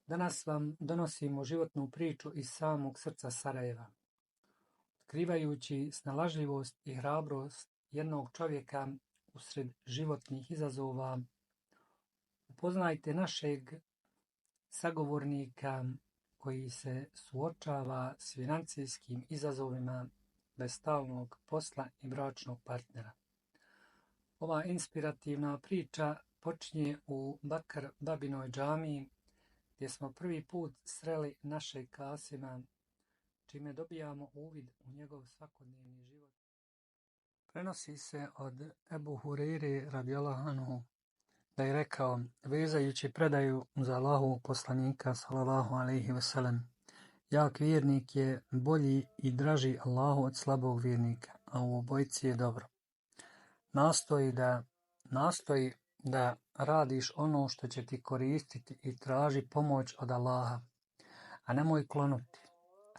Danas vam donosimo životnu priču iz samog srca Sarajeva, otkrivajući snalažljivost i hrabrost jednog čovjeka usred životnih izazova. Upoznajte našeg sagovornika koji se suočava s financijskim izazovima bez stalnog posla i bračnog partnera. Ova inspirativna priča počinje u Bakar Babinoj džamiji, gdje smo prvi put sreli našeg Kasima, čime dobijamo uvid u njegov svakodnevni život. Prenosi se od Ebu Hureyre radijallahu anhu da je rekao, vezajući predaju za Allahovog poslanika sallallahu alejhi ve sellem: jak vjernik je bolji i draži Allahu od slabog vjernika, a u obojici je dobro. Nastoji da radiš ono što će ti koristiti i traži pomoć od Allaha, a nemoj klonuti.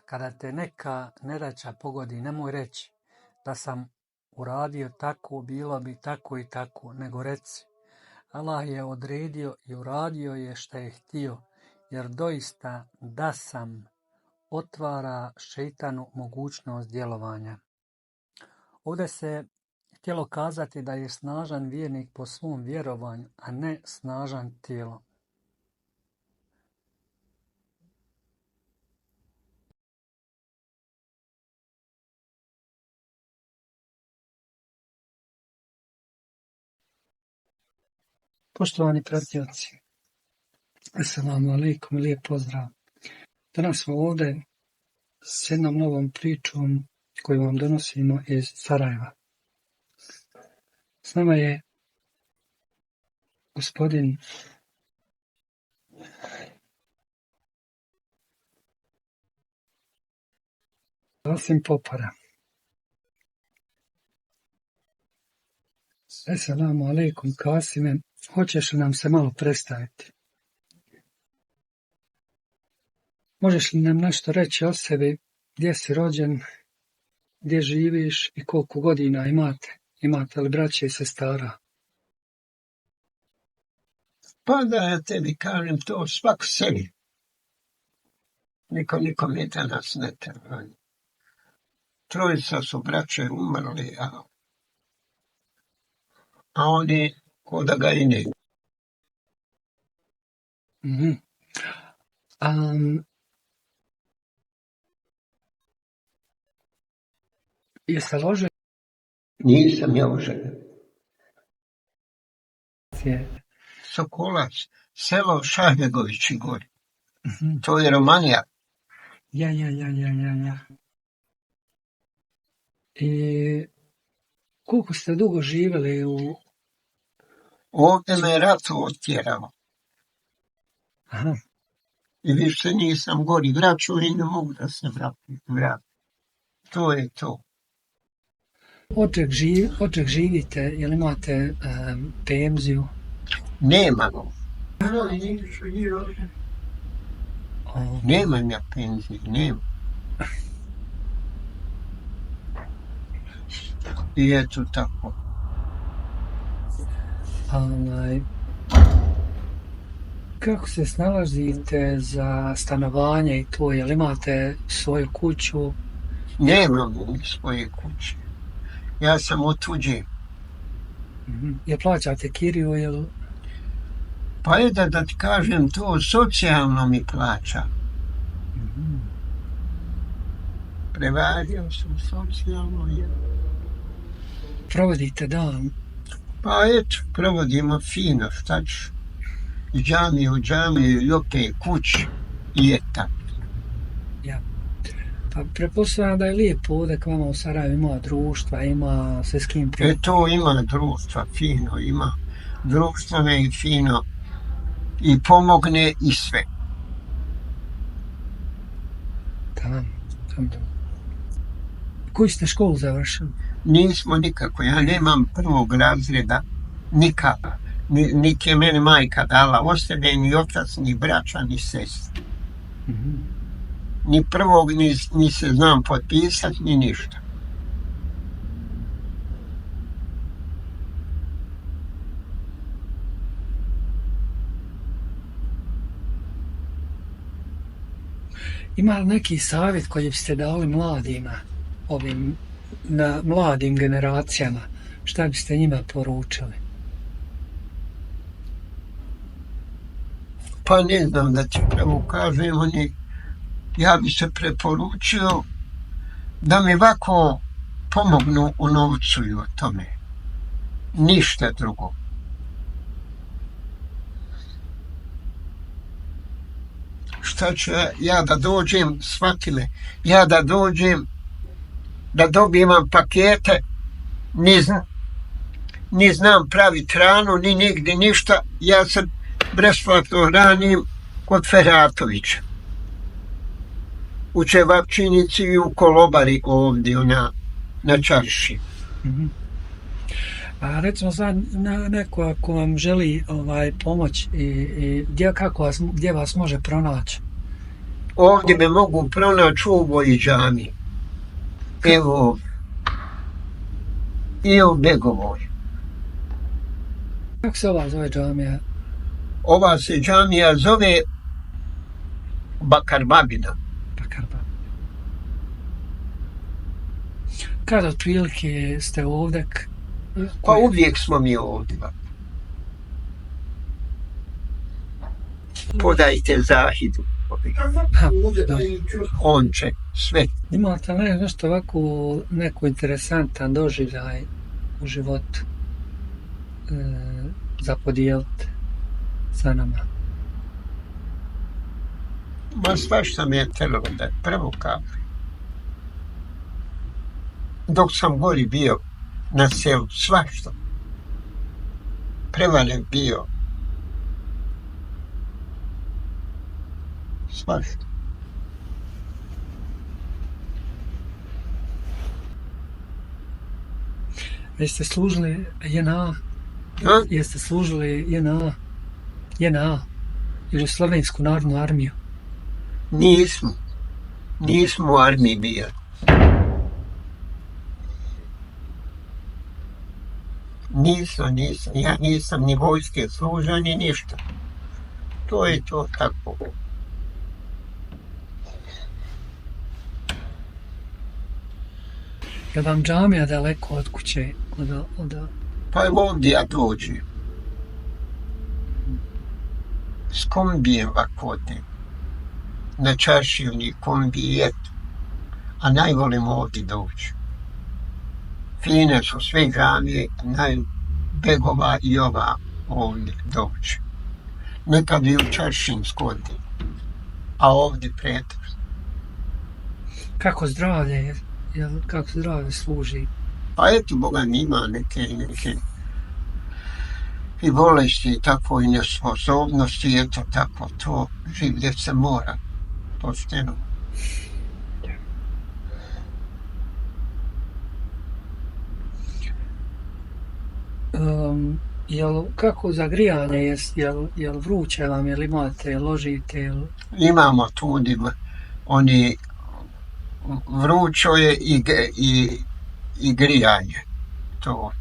Kada te neka nedaća pogodi, nemoj reći da sam uradio tako, bilo bi tako i tako, nego reci: Allah je odredio i uradio je što je htio, jer doista da sam otvara šejtanu mogućnost djelovanja. Ovdje se htjelo kazati da je snažan vjernik po svom vjerovanju, a ne snažan tijelo. Poštovani pratioci, assalamu alaikum, lijep pozdrav. Danas smo ovdje s jednom novom pričom koju vam donosimo iz Sarajeva. S nama je gospodin Kasim Popara. Assalamu alaikum Kasime, hoćeš li nam se malo predstaviti? Možeš li nam nešto reći o sebi, gdje si rođen, gdje živiš i koliko godina imate? Imate li braće i sestara? Pa da ja tebi kažem to svako sebi. Nikom je danas ne treba. Trojica su braće umrli, a oni ko da ga i ne. Jeste li oženjen? Nisam ja oženjen. Sokolac, selo Šahbegovići gori. To je Romanija. Ja. I koliko ste dugo živjeli u... Ovdje me rat otjerao. Aha. I više nisam gori vraćao i ne mogu da se vratim. To je to. Oček živite, jel imate penziju? Nemamo. Nemam ja penziju, nemam. I eto tako. Kako se snalazite za stanovanje i to, jel imate svoju kuću? Nemam svoje kuće. Ja sam otuđen. Jel plaćate kiriju, jel? Pa je da ti kažem to, socijalno mi plaća. Prevario sam socijalno. Provodite dan? Pa eto, provodimo fino, šta ću. Iz džamije u džamiju i opet kući i eto. Ja. Pa pretpostavljam da je lijepo ovdje k vama u Sarajevu, ima društva, ima se s kim prijatelji. To ima društva, fino ima. Društvo me i fino i pomogne i sve. Tamam. Koju ste školu završili? Nismo nikako, ja nemam prvog razreda, nikako. Niti je meni majka dala ostane, ni otac, ni braća, ni sestra. Ni prvog, ni se znam potpisati, ni ništa. Ima li neki savjet koji biste dali mladima, na mladim generacijama, šta biste njima poručili? Pa ne znam da ti pravo kažem, ja bi se preporučio da mi ovako pomognu u novcu i o tome. Ništa drugo. Šta ću ja da dođem, shvatile, ja da dođem, da dobijem pakete, ni znam praviti hranu, ni nigdje ništa, ja se besplatno hranim kod Feratovića. U Čevapčinici i u Kolobari ovdje, na čarši. A recimo sad neko ako vam želi pomoć i gdje vas može pronaći? Ovdje me mogu pronaći u ovoj džami. Evo, i u Begovoj. Kako se ova zove džamija? Ova se džamija zove Bakarbabina. Kada otprilike ste ovdje? Pa uvijek smo mi ovdje. Podajte Zahidu. Onče, sve. Imate li nešto ovako, neku interesantan doživljaj u životu za podijeliti sa nama? Ma svašta mi je telo da je prvo kafe. Dok sam gori bio na selu, svašta. Prevalen bio. Svašta. Jeste služili JNA? Jeste služili JNA ili Slovensku narodnu armiju? Nismo u armiji bili. Nisam, ja nisam ni vojske služio, ni ništa. To je to tako. Je vam džamija daleko od kuće? Pa evo ovdje ja dođem. S kombijem ovako odem. Na čaršiju ni kombiji, eto. A najvolim ovdje doći. Fine su sve džamije, Begova i ova ovdje doći. Nekad i u Čaršinsku odem, a ovdje pretežno. Kako zdravlje služi? Pa eto, Boga ima neke i bolesti i tako i nesposobnosti, eto tako, to življe se mora, pošteno. Kako za grijanje, jel vruće vam, jel imate, ložite? Imamo tu, oni vrućo je i grijanje, to.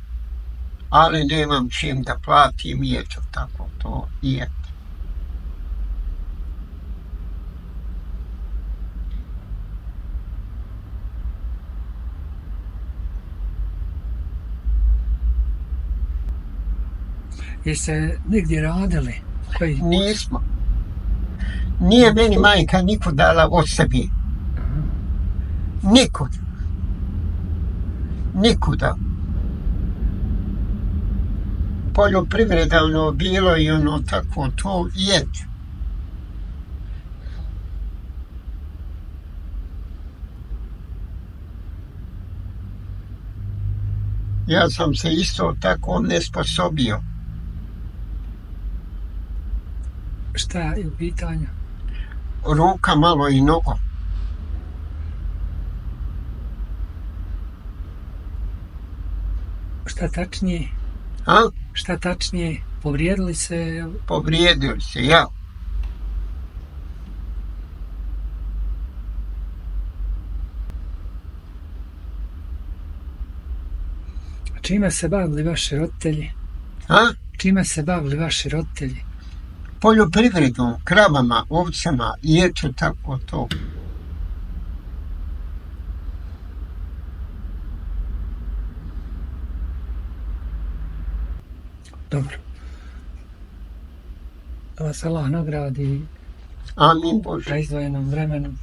Ali nemam čim da platim i eto tako, to i eto. Jeste negdje radili? Nismo. Nije meni majka nikud dala od sebi. Nikuda. Poljoprivreda bilo i tako to i eto. Ja sam se isto tako nesposobio. Šta je u pitanju? Ruka malo i nogo. Šta tačnije? Šta tačnije? Povrijedili se? Povrijedili se, ja. Čime se bavili vaši roditelji? Čime se bavili vaši roditelji? Poljoprivredom, kravama, ovcama i eto tako to. Dobro. Da vas Allah nagradi Amin Bože. na izdvojenom vremenu.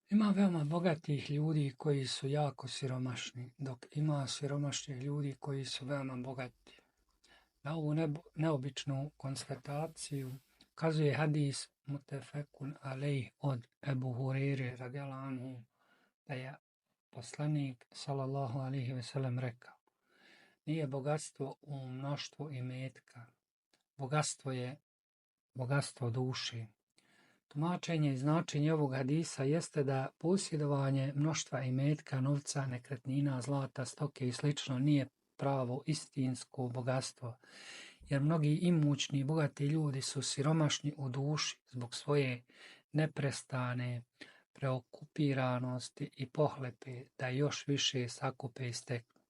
Ima veoma bogatih ljudi koji su jako siromašni, dok ima siromašnih ljudi koji su veoma bogati. Na ovu neobičnu konstataciju kazuje hadis mutefekun alejh od Ebu Hureyre radijallahu anhu, da je poslanik sallallahu alejhi ve sellem rekao: nije bogatstvo u mnoštvu imetka, bogatstvo je bogatstvo duše. Tumačenje i značenje ovog hadisa jeste da posjedovanje mnoštva imetka, novca, nekretnina, zlata, stoke i slično nije pravo istinsko bogatstvo, jer mnogi imućni i bogati ljudi su siromašni u duši zbog svoje neprestane preokupiranosti i pohlepe da još više sakupe i steknu.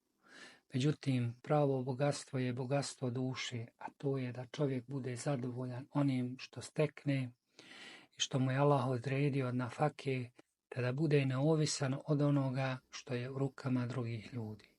Međutim, pravo bogatstvo je bogatstvo duše, a to je da čovjek bude zadovoljan onim što stekne i što mu je Allah odredio od nafake, te da bude neovisan od onoga što je u rukama drugih ljudi.